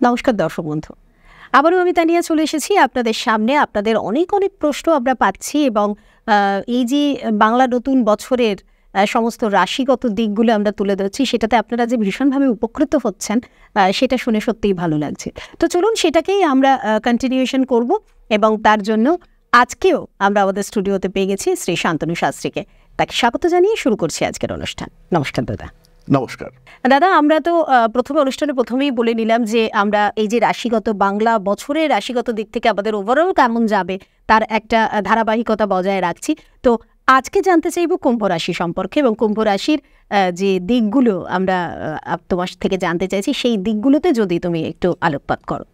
নমস্কার দর্শক বন্ধু, আবারও আমি তানিয়া চলে এসেছি আপনাদের সামনে। আপনাদের অনেক অনেক প্রশ্ন আমরা পাচ্ছি এবং এই যে বাংলা নতুন বছরের সমস্ত রাশিগত দিকগুলো আমরা তুলে ধরছি, সেটাতে আপনারা যে ভীষণভাবে উপকৃত হচ্ছেন সেটা শুনে সত্যিই ভালো লাগছে। তো চলুন সেটাকেই আমরা কন্টিনিউয়েশন করব এবং তার জন্য আজকেও আমরা আমাদের স্টুডিওতে পেয়ে গেছি শ্রী শান্তনু শাস্ত্রীকে। তাকে স্বাগত জানিয়ে শুরু করছি আজকের অনুষ্ঠান। নমস্কার দাদা। নমস্কার দাদা, আমরা তো প্রথমেই বলে নিলাম যে আমরা এই যে রাশিগত বাংলা বছরের রাশিগত দিক থেকে আমাদের ওভারঅল কেমন যাবে তার একটা ধারাবাহিকতা বজায় রাখছি। তো আজকে জানতে চাইব কুম্ভ রাশি সম্পর্কে এবং কুম্ভ রাশির যে দিকগুলো আমরা তোমার থেকে জানতে চাইছি, সেই দিকগুলোতে যদি তুমি একটু আলোকপাত করো।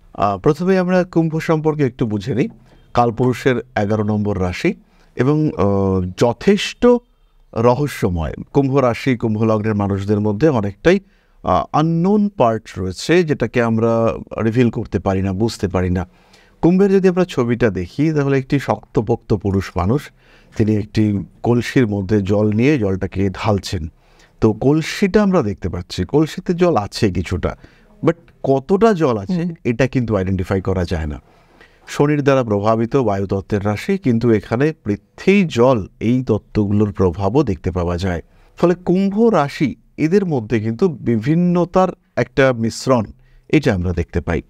প্রথমে আমরা কুম্ভ সম্পর্কে একটু বুঝে নিই। কালপুরুষের 11 নম্বর রাশি এবং যথেষ্ট রহস্যময়। কুম্ভ রাশি কুম্ভ লগ্নের মানুষদের মধ্যে অনেকটাই আননোন পার্ট রয়েছে, যেটাকে আমরা রিভিল করতে পারি না, বুঝতে পারি না। কুম্ভের যদি আমরা ছবিটা দেখি তাহলে একটি শক্তপোক্ত পুরুষ মানুষ, তিনি একটি কলসির মধ্যে জল নিয়ে জলটাকে ঢালছেন। তো কলসিটা আমরা দেখতে পাচ্ছি, কলসিতে জল আছে কিছুটা, বাট কতটা জল আছে এটা কিন্তু আইডেন্টিফাই করা যায় না। শনির দ্বারা প্রভাবিত বায়ুতত্ত্বের রাশি, কিন্তু এখানে পৃথ্বী জল এই তত্ত্বগুলোর প্রভাবও দেখতে পাওয়া যায়। ফলে কুম্ভ রাশি এদের মধ্যে কিন্তু বিভিন্নতার একটা মিশ্রণ, এটা আমরা দেখতে পাই।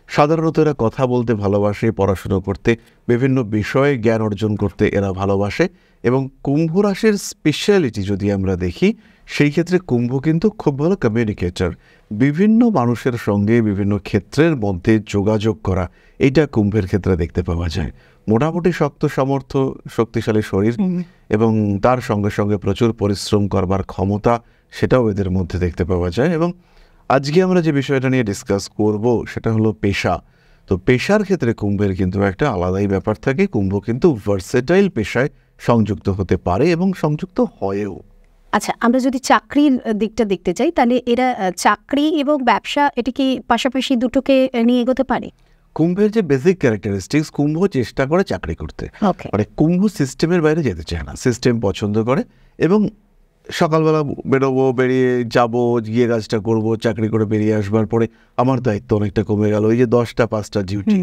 সাধারণত এরা কথা বলতে ভালোবাসে, পড়াশুনো করতে, বিভিন্ন বিষয়ে জ্ঞান অর্জন করতে এরা ভালোবাসে। এবং কুম্ভ রাশির স্পেশালিটি যদি আমরা দেখি, সেই ক্ষেত্রে কুম্ভ কিন্তু খুব ভালো কমিউনিকেটর। বিভিন্ন মানুষের সঙ্গে বিভিন্ন ক্ষেত্রের মধ্যে যোগাযোগ করা, এইটা কুম্ভের ক্ষেত্রে দেখতে পাওয়া যায়। মোটামুটি শক্ত সামর্থ্য, শক্তিশালী শরীর এবং তার সঙ্গে সঙ্গে প্রচুর পরিশ্রম করবার ক্ষমতা, সেটাও এদের মধ্যে দেখতে পাওয়া যায়। এবং আজকে আমরা যে বিষয়টা নিয়ে ডিসকাস করব সেটা হলো পেশা। তো পেশার ক্ষেত্রে কুম্ভের কিন্তু একটা আলাদাই ব্যাপার থাকে। কুম্ভ কিন্তু ভার্সেটাইল পেশায় সংযুক্ত হতে পারে এবং সংযুক্ত হয়েও। আচ্ছা, আমরা যদি চাকরির দিকটা দেখতে চাই, তাহলে এরা চাকরি এবং ব্যবসা, এটা কি পাশাপাশি দুটোকে নিয়ে এগোতে পারে? কুম্ভের যে বেসিক ক্যারেক্টারিস্টিক্স, কুম্ভ চেষ্টা করে চাকরি করতে, মানে কুম্ভ সিস্টেমের বাইরে যেতে চায় না, সিস্টেম পছন্দ করে। এবং সকালবেলা বেরোবো, বেরিয়ে যাবো, গিয়ে কাজটা করবো, চাকরি করে বেরিয়ে আসবার পরে আমার দায়িত্ব অনেকটা কমে গেল, এই যে 10টা 5টা ডিউটি,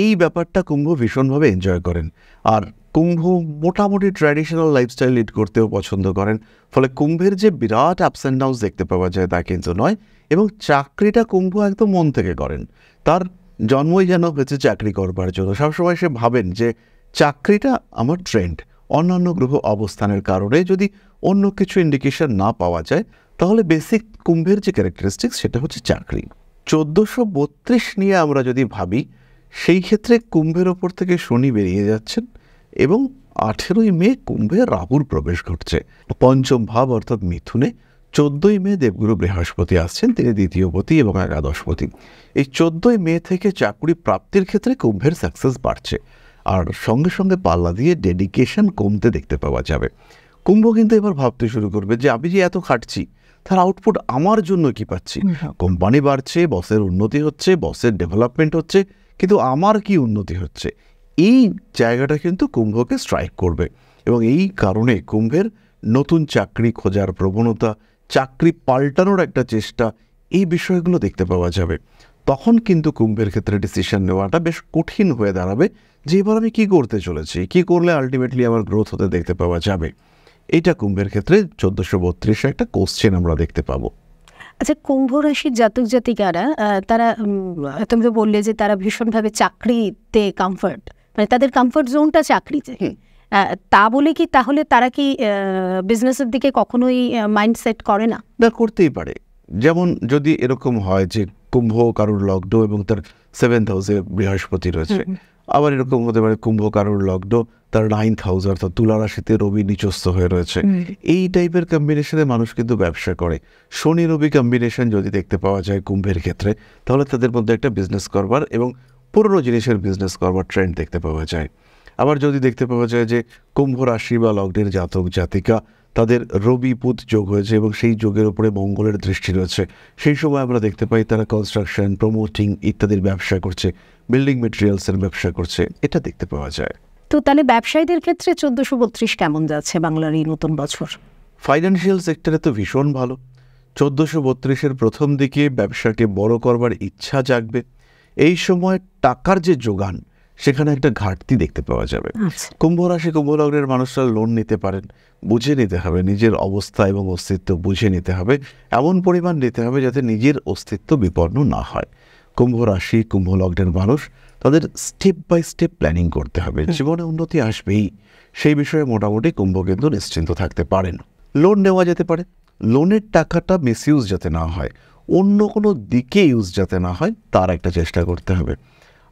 এই ব্যাপারটা কুম্ভ ভীষণভাবে এনজয় করেন। আর কুম্ভ মোটামুটি ট্র্যাডিশনাল লাইফস্টাইল লিড করতেও পছন্দ করেন। ফলে কুম্ভের যে বিরাট আপস অ্যান্ড ডাউনস দেখতে পাওয়া যায় তা কিন্তু নয়। এবং চাকরিটা কুম্ভ একদম মন থেকে করেন। তার জন্মই যেন হয়েছে চাকরি করবার জন্য। সবসময় সে ভাবেন যে চাকরিটা আমার ট্রেন্ড। অন্যান্য গ্রহ অবস্থানের কারণে যদি অন্য কিছু ইন্ডিকেশন না পাওয়া যায়, তাহলে বেসিক কুম্ভের যে ক্যারেক্টারিস্টিক্স সেটা হচ্ছে চাকরি। 1432 নিয়ে আমরা যদি ভাবি, সেই ক্ষেত্রে কুম্ভের ওপর থেকে শনি বেরিয়ে যাচ্ছেন এবং 18ই মে কুম্ভে রাহুর প্রবেশ ঘটছে পঞ্চম ভাব অর্থাৎ মিথুনে। 14ই মে দেবগুরু বৃহস্পতি আসছেন, তিনি দ্বিতীয়পতি এবং একাদশপতি। এই 14ই মে থেকে চাকরি প্রাপ্তির ক্ষেত্রে কুম্ভের সাকসেস বাড়ছে, আর সঙ্গে সঙ্গে পাল্লা দিয়ে ডেডিকেশন কমতে দেখতে পাওয়া যাবে। কুম্ভ কিন্তু এবার ভাবতে শুরু করবে যে আমি যে এত খাটছি, তার আউটপুট আমার জন্য কি পাচ্ছি। কোম্পানি বাড়ছে, বসের উন্নতি হচ্ছে, বসের ডেভেলপমেন্ট হচ্ছে, কিন্তু আমার কি উন্নতি হচ্ছে, এই জায়গাটা কিন্তু কুম্ভকে স্ট্রাইক করবে। এবং এই কারণে কুম্ভের নতুন চাকরি খোঁজার প্রবণতা, চাকরি পাল্টানোর একটা চেষ্টা, এই বিষয়গুলো দেখতে পাওয়া যাবে। তখন কিন্তু কুম্ভের ক্ষেত্রে ডিসিশন নেওয়াটা বেশ কঠিন হয়ে দাঁড়াবে যে এবার আমি কী করতে চলেছি, কী করলে আলটিমেটলি আমার গ্রোথ হতে দেখতে পাওয়া যাবে। এইটা কুম্ভের ক্ষেত্রে 1432 একটা কোশ্চেন আমরা দেখতে পাবো। আচ্ছা, কুম্ভ রাশির জাতক জাতিকারা, তারা তুমি তো বললে যে তারা ভীষণভাবে চাকরিতে কমফর্ট, মানে তাদের কমফর্ট জোনটা চাকরিতে, তা বলে কি তাহলে তারা কি বিজনেসের দিকে কখনোই মাইন্ডসেট করে না? না, করতেই পারে। যেমন যদি এরকম হয় যে কুম্ভ কারুর লগ্ন এবং তার 7th হাউসে বৃহস্পতি রয়েছে, আবার এরকম হতে পারে কুম্ভ কারুর লগ্ন, তার 9th হাউস অর্থাৎ তুলা রাশিতে রবি নিচস্থ হয়ে রয়েছে। এই টাইপের কম্বিনেশনে মানুষ কিন্তু ব্যবসা করে। শনি রবি কম্বিনেশন যদি দেখতে পাওয়া যায় কুম্ভের ক্ষেত্রে, তাহলে তাদের মধ্যে একটা বিজনেস করবার এবং পুরনো জিনিসের বিজনেস করবার ট্রেন্ড দেখতে পাওয়া যায়। আবার যদি দেখতে পাওয়া যায় যে কুম্ভ রাশি বা লগ্নের জাতক জাতিকা, তাদের রবি পুত যোগ হয়েছে এবং সেই যোগের উপরে মঙ্গলের দৃষ্টি রয়েছে, সেই সময় আমরা দেখতে পাই তারা কনস্ট্রাকশন, প্রমোটিং ইত্যাদির ব্যবসা করছে, বিল্ডিং মেটেরিয়ালসের ব্যবসা করছে, এটা দেখতে পাওয়া যায়। তো তাহলে ব্যবসায়ীদের ক্ষেত্রে 1432 কেমন যাচ্ছে বাংলার এই নতুন বছর? ফাইন্যান্সিয়াল সেক্টরে তো ভীষণ ভালো। 1432-এর প্রথম দিকে ব্যবসাকে বড় করবার ইচ্ছা জাগবে। এই সময় টাকার যে যোগান সেখানে একটা ঘাটতি দেখতে পাওয়া যাবে। কুম্ভ রাশি কুম্ভ লগ্নের মানুষরা লোন নিতে পারেন, বুঝে নিতে হবে, নিজের অবস্থা এবং অস্তিত্ব বুঝে নিতে হবে, এমন পরিমাণ নিতে হবে যাতে নিজের অস্তিত্ব বিপন্ন না হয়। কুম্ভ রাশি কুম্ভ লগ্নের মানুষ তাদের স্টেপ বাই স্টেপ প্ল্যানিং করতে হবে, জীবনে উন্নতি আসবেই, সেই বিষয়ে মোটামুটি কুম্ভ কিন্তু নিশ্চিন্ত থাকতে পারেন। লোন নেওয়া যেতে পারে, লোনের টাকাটা মিসইউজ যাতে না হয়, অন্য কোনো দিকে ইউজ যাতে না হয় তার একটা চেষ্টা করতে হবে।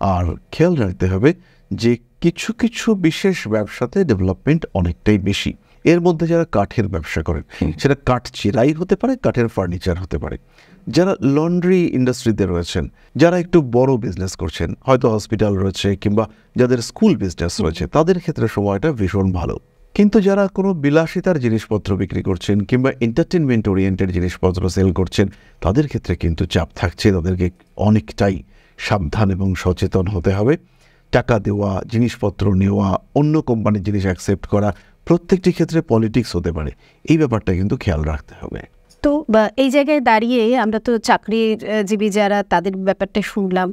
আর খেয়াল রাখতে হবে যে কিছু কিছু বিশেষ ব্যবসাতে ডেভেলপমেন্ট অনেকটাই বেশি। এর মধ্যে যারা কাঠের ব্যবসা করেন, সেটা কাঠ চিরাই হতে পারে, কাঠের ফার্নিচার হতে পারে, যারা লন্ড্রি ইন্ডাস্ট্রিতে রয়েছেন, যারা একটু বড় বিজনেস করছেন, হয়তো হসপিটাল রয়েছে কিংবা যাদের স্কুল বিজনেস রয়েছে, তাদের ক্ষেত্রে সময়টা ভীষণ ভালো। কিন্তু যারা কোনো বিলাসিতার জিনিসপত্র বিক্রি করছেন কিংবা এন্টারটেনমেন্ট ওরিয়েন্টেড জিনিসপত্র সেল করছেন, তাদের ক্ষেত্রে কিন্তু চাপ থাকছে, তাদেরকে অনেকটাই সাবধান এবং সচেতন হতে হবে। টাকা দেওয়া, জিনিসপত্র নেওয়া, অন্য কোম্পানির জিনিস অ্যাকসেপ্ট করা, প্রত্যেকটি ক্ষেত্রে পলিটিক্স হতে পারে, এই ব্যাপারটা কিন্তু খেয়াল রাখতে হবে। তো এই জায়গায় দাঁড়িয়ে আমরা তো চাকরিজীবী যারা তাদের ব্যাপারটা শুনলাম,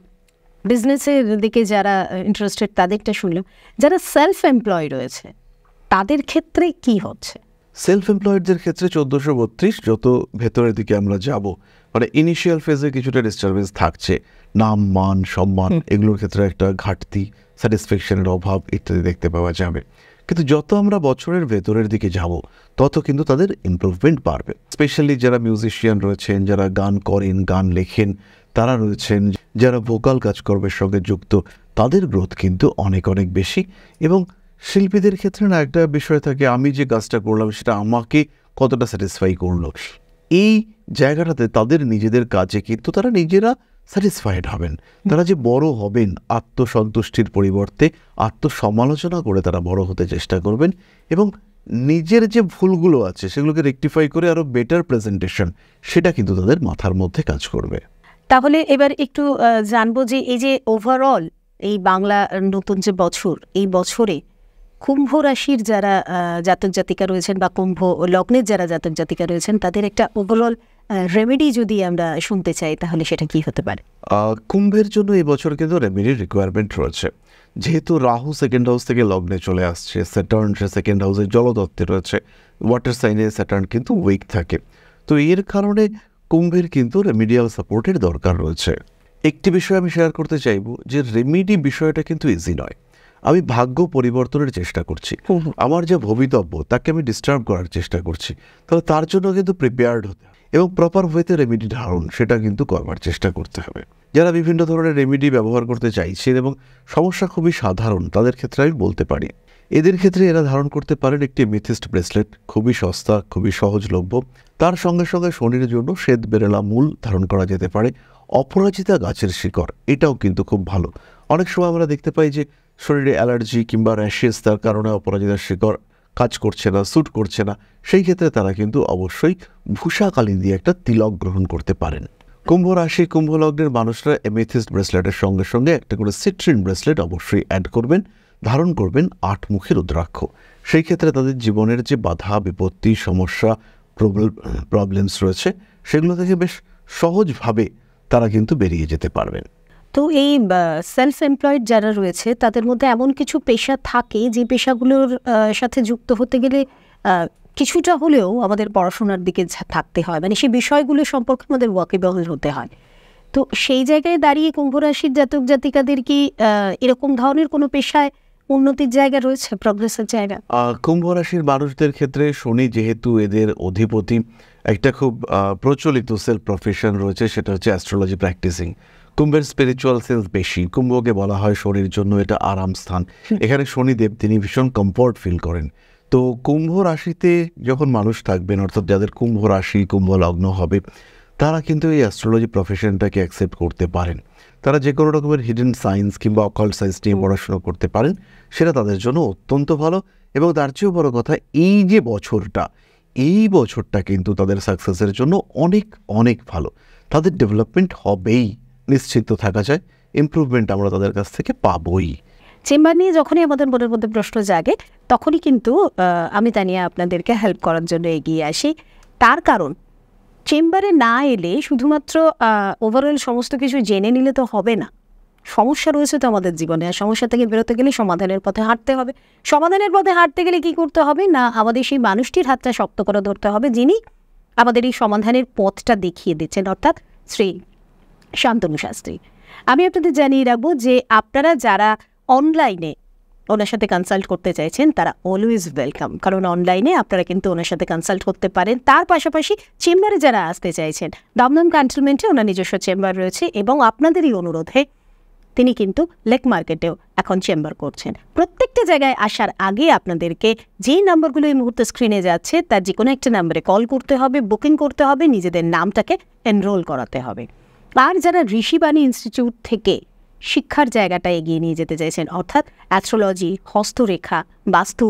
বিজনেসের দিকে যারা ইন্টারেস্টেড তাদেরটা শুনলাম, যারা সেলফ এমপ্লয় রয়েছে তাদের ক্ষেত্রে কি হচ্ছে? সেলফ এমপ্লয়েডদের ক্ষেত্রে 1432 যত ভেতরের দিকে আমরা যাব, মানে ইনিশিয়াল ফেজে কিছুটা ডিস্টারবেন্স থাকছে, নাম মান সম্মান এগুলোর ক্ষেত্রে একটা ঘাটতি, স্যাটিসফ্যাকশনের অভাব ইত্যাদি দেখতে পাওয়া যাবে। কিন্তু যত আমরা বছরের ভেতরের দিকে যাব তত কিন্তু তাদের ইমপ্রুভমেন্ট বাড়বে। স্পেশালি যারা মিউজিশিয়ান রয়েছেন, যারা গান করেন, গান লেখেন, তারা রয়েছেন, যারা ভোকাল কাজকর্মের সঙ্গে যুক্ত, তাদের গ্রোথ কিন্তু অনেক অনেক বেশি। এবং শিল্পীদের ক্ষেত্রে না একটা বিষয় থাকে, আমি যে কাজটা করলাম সেটা আমাকে কতটা স্যাটিসফাই করলো, এই জায়গাটাতে তাদের নিজেদের কাজে কিন্তু তারা নিজেরা স্যাটিসফাইড হবেন। তারা যে বড় হবেন, আত্মসন্তুষ্টির পরিবর্তে আত্মসমালোচনা করে তারা বড় হতে চেষ্টা করবেন এবং নিজের যে ভুলগুলো আছে সেগুলোকে রেকটিফাই করে আরও বেটার প্রেজেন্টেশন, সেটা কিন্তু তাদের মাথার মধ্যে কাজ করবে। তাহলে এবার একটু জানবো যে এই যে ওভারঅল এই বাংলা নতুন যে বছর, এই বছরে কুম্ভ রাশির যারা জাতক জাতিকা রয়েছেন বা কুম্ভ লগ্নের যারা জাতক জাতিকা রয়েছেন, তাদের একটা ওভারঅল রেমেডি যদি আমরা শুনতে চাই তাহলে সেটা কি হতে পারে? কুম্ভের জন্য এই বছর কিন্তু রেমেডির রিকোয়ারমেন্ট রয়েছে। যেহেতু রাহু সেকেন্ড হাউস থেকে লগ্নে চলে আসছে, স্যাটার্ন সে সেকেন্ড হাউসে জলতত্ত্বে রয়েছে, ওয়াটার সাইনে স্যাটার্ন কিন্তু উইক থাকে, তো এর কারণে কুম্ভের কিন্তু রেমিডিয়াল সাপোর্টের দরকার রয়েছে। একটি বিষয় আমি শেয়ার করতে চাইব যে রেমিডি বিষয়টা কিন্তু ইজি নয়। আমি ভাগ্য পরিবর্তনের চেষ্টা করছি, আমার যে ভবিতব্য তাকে আমি ডিস্টার্ব করার চেষ্টা করছি, তাহলে তার জন্য কিন্তু প্রিপেয়ার্ড হতে হবে এবং প্রপার ওয়েতে রেমিডি ধারণ সেটা কিন্তু করবার চেষ্টা করতে হবে। যারা বিভিন্ন ধরনের রেমিডি ব্যবহার করতে চাইছেন এবং সমস্যা খুবই সাধারণ, তাদের ক্ষেত্রে আমি বলতে পারি এদের ক্ষেত্রে এরা ধারণ করতে পারেন একটি মেথিস্ট ব্রেসলেট, খুবই সস্তা, খুবই সহজলভ্য। তার সঙ্গে সঙ্গে শনির জন্য শ্বেত বেরেলা মূল ধারণ করা যেতে পারে। অপরাজিতা গাছের শিকড়, এটাও কিন্তু খুব ভালো। অনেক সময় আমরা দেখতে পাই যে শরীরে অ্যালার্জি কিংবা র্যাশেস, তার কারণে অপরাজিতার শিকড় কাজ করছে না, স্যুট করছে না, সেই ক্ষেত্রে তারা কিন্তু অবশ্যই ভূষাকালী দিয়ে একটা তিলক গ্রহণ করতে পারেন। কুম্ভ রাশি কুম্ভ লগ্নের মানুষরা এমেথিস্ট ব্রেসলেটের সঙ্গে সঙ্গে একটা করে সিট্রিন ব্রেসলেট অবশ্যই অ্যাড করবেন, ধারণ করবেন 8 মুখী রুদ্রাক্ষ। সেই ক্ষেত্রে তাদের জীবনের যে বাধা বিপত্তি সমস্যা প্রবলেমস রয়েছে সেগুলো থেকে বেশ সহজভাবে তারা কিন্তু বেরিয়ে যেতে পারবেন। তো এই সেলফ এমপ্লয়েড যারা রয়েছে তাদের মধ্যে এমন কিছু পেশা থাকে যে পেশাগুলোর সাথে যুক্ত হতে গেলে কিছুটা হলেও আমাদের পড়াশোনার দিকে থাকতে হয়, মানে সেই বিষয়গুলো সম্পর্কে আমাদের ওয়াকিবল হতে হয়। তো সেই জায়গায় দাঁড়িয়ে কুম্ভ রাশির জাতক জাতিকাদের কি এরকম ধরনের কোনো পেশায় উন্নতির জায়গা রয়েছে, প্রগ্রেসের জায়গা? কুম্ভ রাশির মানুষদের ক্ষেত্রে শনি যেহেতু এদের অধিপতি, একটা খুব প্রচলিত সেলফ প্রফেশন রয়েছে, সেটা হচ্ছে অ্যাস্ট্রোলজি প্র্যাকটিসিং। কুম্ভের স্পিরিচুয়াল সেন্স বেশি, কুম্ভকে বলা হয় শনির জন্য এটা আরাম স্থান। এখানে শনিদেব তিনি ভীষণ কমফর্ট ফিল করেন। তো কুম্ভ রাশিতে যখন মানুষ থাকবেন, অর্থাৎ যাদের কুম্ভ রাশি কুম্ভ লগ্ন হবে, তারা কিন্তু এই অ্যাস্ট্রোলজি প্রফেশনটাকে অ্যাকসেপ্ট করতে পারেন। তারা যে কোনো রকমের হিডেন সায়েন্স কিংবা অকাল্ট সায়েন্স নিয়ে পড়াশোনা করতে পারেন, সেটা তাদের জন্য অত্যন্ত ভালো। এবং তার চেয়েও বড় কথা, এই যে বছরটা, এই বছরটা কিন্তু তাদের সাকসেসের জন্য অনেক অনেক ভালো। তাদের ডেভেলপমেন্ট হবেই, নিশ্চিন্ত থাকা যায়, ইমপ্রুভমেন্ট আমরা তাদের কাছ থেকে পাবই। চেম্বার নিয়ে যখনই আমাদের মনের মধ্যে প্রশ্ন জাগে তখনই কিন্তু আমি তা নিয়ে আপনাদেরকে হেল্প করার জন্য এগিয়ে আসি। তার কারণ চেম্বারে না এলে শুধুমাত্র ওভারঅল সমস্ত কিছু জেনে নিলে তো হবে না। সমস্যা রয়েছে তো আমাদের জীবনে, আর সমস্যা থেকে বেরোতে গেলে সমাধানের পথে হাঁটতে হবে। সমাধানের পথে হাঁটতে গেলে কি করতে হবে না, আমাদের সেই মানুষটির হাতটা শক্ত করে ধরতে হবে যিনি আমাদের এই সমাধানের পথটা দেখিয়ে দিচ্ছেন, অর্থাৎ শ্রী শান্তনু শাস্ত্রী। আমি আপনাদের জানিয়ে রাখবো যে আপনারা যারা অনলাইনে ওনার সাথে কনসাল্ট করতে চাইছেন তারা অলওয়েজ ওয়েলকাম, কারণ অনলাইনে আপনারা কিন্তু ওনার সাথে কনসাল্ট করতে পারেন। তার পাশাপাশি চেম্বারে যারা আসতে চাইছেন, দমদম ক্যান্টনমেন্টে ওনার নিজস্ব চেম্বার রয়েছে এবং আপনাদেরই অনুরোধে তিনি কিন্তু লেক মার্কেটেও এখন চেম্বার করছেন। প্রত্যেকটা জায়গায় আসার আগে আপনাদেরকে যেই নাম্বারগুলো এই মুহূর্তে স্ক্রিনে যাচ্ছে তার যে কোনো একটা নাম্বারে কল করতে হবে, বুকিং করতে হবে, নিজেদের নামটাকে এনরোল করাতে হবে। আর যারা ঋষিবাণী ইনস্টিটিউট থেকে শিক্ষার জায়গাটা এগিয়ে নিয়ে যেতে চাইছেন, অর্থাৎ অ্যাস্ট্রোলজি, হস্তরেখা, বাস্তু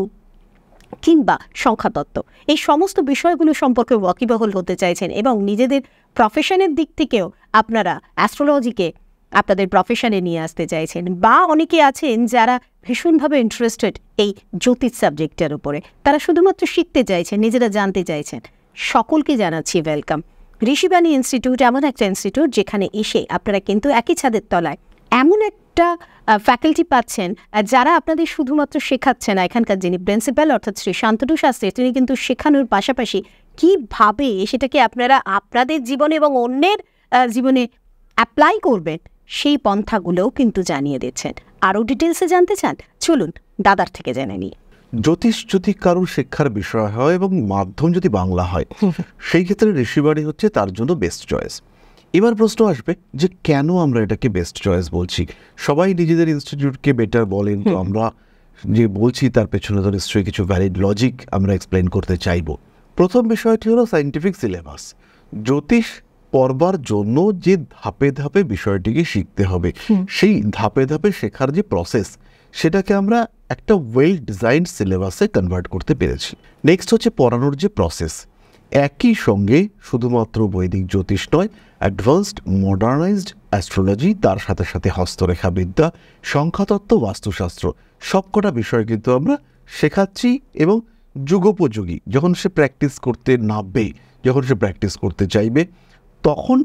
কিংবা সংখ্যাতত্ত্ব, এই সমস্ত বিষয়গুলো সম্পর্কে ওয়াকিবহল হতে চাইছেন এবং নিজেদের প্রফেশনের দিক থেকেও আপনারা অ্যাস্ট্রোলজিকে আপনাদের প্রফেশনে নিয়ে আসতে চাইছেন, বা অনেকে আছেন যারা ভীষণভাবে ইন্টারেস্টেড এই জ্যোতিষ সাবজেক্টের উপরে, তারা শুধুমাত্র শিখতে চাইছেন, নিজেরা জানতে চাইছেন, সকলকে জানাচ্ছি ওয়েলকাম। ঋষিবাণী ইনস্টিটিউট এমন একটা ইনস্টিটিউট যেখানে এসে আপনারা কিন্তু একই ছাদের তলায় এমন একটা ফ্যাকাল্টি পাচ্ছেন যারা আপনাদের শুধুমাত্র শেখাচ্ছে না, এখানকার যিনি প্রিন্সিপাল অর্থাৎ শ্রী শান্তনু শাস্ত্রী, তিনি কিন্তু শেখানোর পাশাপাশি কীভাবে সেটাকে আপনারা আপনাদের জীবনে এবং অন্যের জীবনে অ্যাপ্লাই করবেন সেই পন্থাগুলোও কিন্তু জানিয়ে দিচ্ছেন। আরও ডিটেলসে জানতে চান, চলুন দাদার থেকে জেনে নিই। জ্যোতিষ যদি কারোর শিক্ষার বিষয় হয় এবং মাধ্যম যদি বাংলা হয়, সেই ক্ষেত্রে ঋষিবাণী হচ্ছে তার জন্য বেস্ট চয়েস। এবার প্রশ্ন আসবে যে কেন আমরা এটাকে বেস্ট চয়েস বলছি? সবাই নিজেদের ইনস্টিটিউটকে বেটার বলেন, তো আমরা যে বলছি তার পেছনে তো নিশ্চয়ই কিছু ভ্যালিড লজিক আমরা এক্সপ্লেন করতে চাইব। প্রথম বিষয়টি হলো সায়েন্টিফিক সিলেবাস। জ্যোতিষ পড়বার জন্য যে ধাপে ধাপে বিষয়টিকে শিখতে হবে, সেই ধাপে ধাপে শেখার যে প্রসেস, সেটাকে আমরা একটা ওয়েল ডিজাইন সিলেবাসে কনভার্ট করতে পেরেছি। নেক্সট হচ্ছে পড়ানোর যে প্রসেস, একই সঙ্গে শুধুমাত্র বৈদিক জ্যোতিষ নয়, অ্যাডভান্সড মডার্নাইজড অ্যাস্ট্রোলজি, তার সাথে সাথে হস্তরেখাবিদ্যা, সংখ্যাতত্ত্ব, বাস্তুশাস্ত্র, সবকটা বিষয় কিন্তু আমরা শেখাচ্ছি। এবং যুগোপযোগী, যখন সে প্র্যাকটিস করতে নামবে, যখন সে প্র্যাকটিস করতে চাইবে, তখন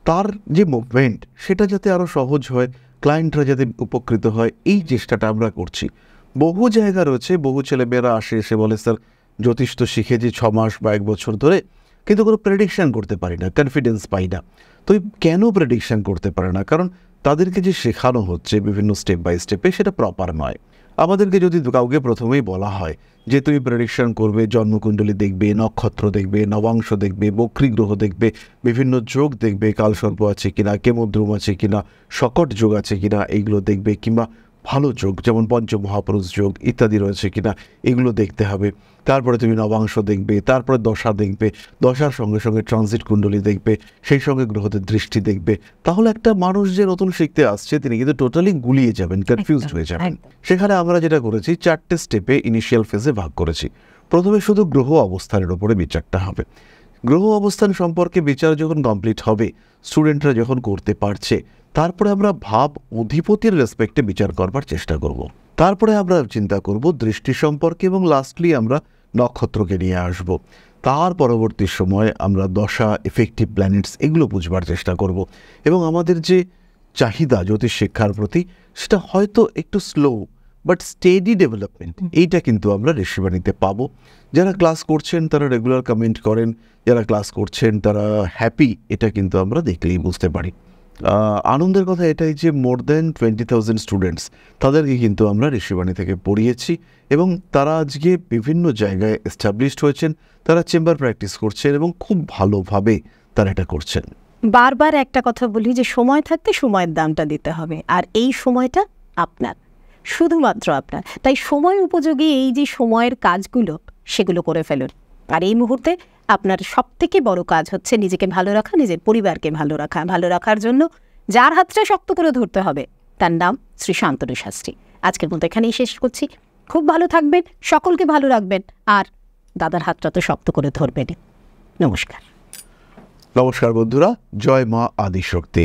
তার যে মুভমেন্ট সেটা যাতে আরও সহজ হয়, ক্লায়েন্টরা যাতে উপকৃত হয়, এই চেষ্টাটা আমরা করছি। বহু জায়গা রয়েছে, বহু ছেলেমেয়েরা আসে, এসে বলে স্যার জ্যোতিষ তো শিখেছি 6 মাস বা 1 বছর ধরে, কিন্তু কোনো প্রেডিকশান করতে পারি না, কনফিডেন্স পাই না। তো কেন প্রেডিকশান করতে পারে না? কারণ তাদেরকে যে শেখানো হচ্ছে বিভিন্ন স্টেপ বাই স্টেপে সেটা প্রপার নয়। আমাদেরকে যদি কাউকে প্রথমেই বলা হয় যে তুমি প্রেডিকশন করবে, জন্মকুণ্ডলী দেখবে, নক্ষত্র দেখবে, নবাংশ দেখবে, বক্রী গ্রহ দেখবে, বিভিন্ন যোগ দেখবে, কালসর্প আছে কিনা, কেমদ্রুম আছে কিনা, শকট যোগ আছে কিনা, এইগুলো দেখবে, কিংবা ভালো যোগ যেমন পঞ্চমহাপুরুষ যোগ ইত্যাদি রয়েছে কিনা, এগুলো দেখতে হবে। তারপরে তুমি নবাংশ দেখবে, তারপরে দশা দেখবে, দশার সঙ্গে সঙ্গে ট্রানজিট কুণ্ডলী দেখবে, সেই সঙ্গে গ্রহদের দৃষ্টি দেখবে। তাহলে একটা মানুষ যে নতুন শিখতে আসছে তিনি কিন্তু টোটালি গুলিয়ে যাবেন, কনফিউজড হয়ে যাবেন। সেখানে আমরা যেটা করেছি, 4টে স্টেপে ইনিশিয়াল ফেজে ভাগ করেছি। প্রথমে শুধু গ্রহ অবস্থানের উপরে বিচারটা হবে। গ্রহ অবস্থান সম্পর্কে বিচার যখন কমপ্লিট হবে, স্টুডেন্টরা যখন করতে পারছে, তারপরে আমরা ভাব অধিপতির রেসপেক্টে বিচার করবার চেষ্টা করব। তারপরে আমরা চিন্তা করব দৃষ্টি সম্পর্কে এবং লাস্টলি আমরা নক্ষত্রকে নিয়ে আসব। তার পরবর্তী সময়ে আমরা দশা, এফেক্টিভ প্ল্যানেটস, এগুলো বুঝবার চেষ্টা করব। এবং আমাদের যে চাহিদা জ্যোতিষ শিক্ষার প্রতি, সেটা হয়তো একটু স্লো বাট স্টেডি ডেভেলপমেন্ট, এইটা কিন্তু আমরা ঋষিবাণীতে পাবো। যারা ক্লাস করছেন তারা রেগুলার কমেন্ট করেন, যারা ক্লাস করছেন তারা হ্যাপি, এটা কিন্তু আমরা দেখলেই বুঝতে পারি। আনন্দের কথা এটাই যে মোর দ্যান 20,000 স্টুডেন্টস, তাদেরকে কিন্তু আমরা ঋষিবাণী থেকে পড়িয়েছি এবং তারা আজকে বিভিন্ন জায়গায় এস্টাবলিশড হয়েছেন, তারা চেম্বার প্র্যাকটিস করছেন এবং খুব ভালোভাবে তারা এটা করছেন। বারবার একটা কথা বলি যে সময় থাকতে সময়ের দামটা দিতে হবে, আর এই সময়টা আপনার, শুধুমাত্র আপনার। তাই সময় উপযোগী এই যে সময়ের কাজগুলো, সেগুলো করে ফেলুন। আর এই মুহূর্তে আপনার সবথেকে বড় কাজ হচ্ছে নিজেকে ভালো রাখা, নিজের পরিবারকে ভালো রাখা। ভালো রাখার জন্য যার হাতটা শক্ত করে ধরতে হবে তার নাম শ্রী শান্তনু শাস্ত্রী। আজকের মতো এখানেই শেষ করছি। খুব ভালো থাকবেন, সকলকে ভালো রাখবেন, আর দাদার হাতটা তো শক্ত করে ধরবেন। নমস্কার। নমস্কার বন্ধুরা, জয় মা আদিশক্তি।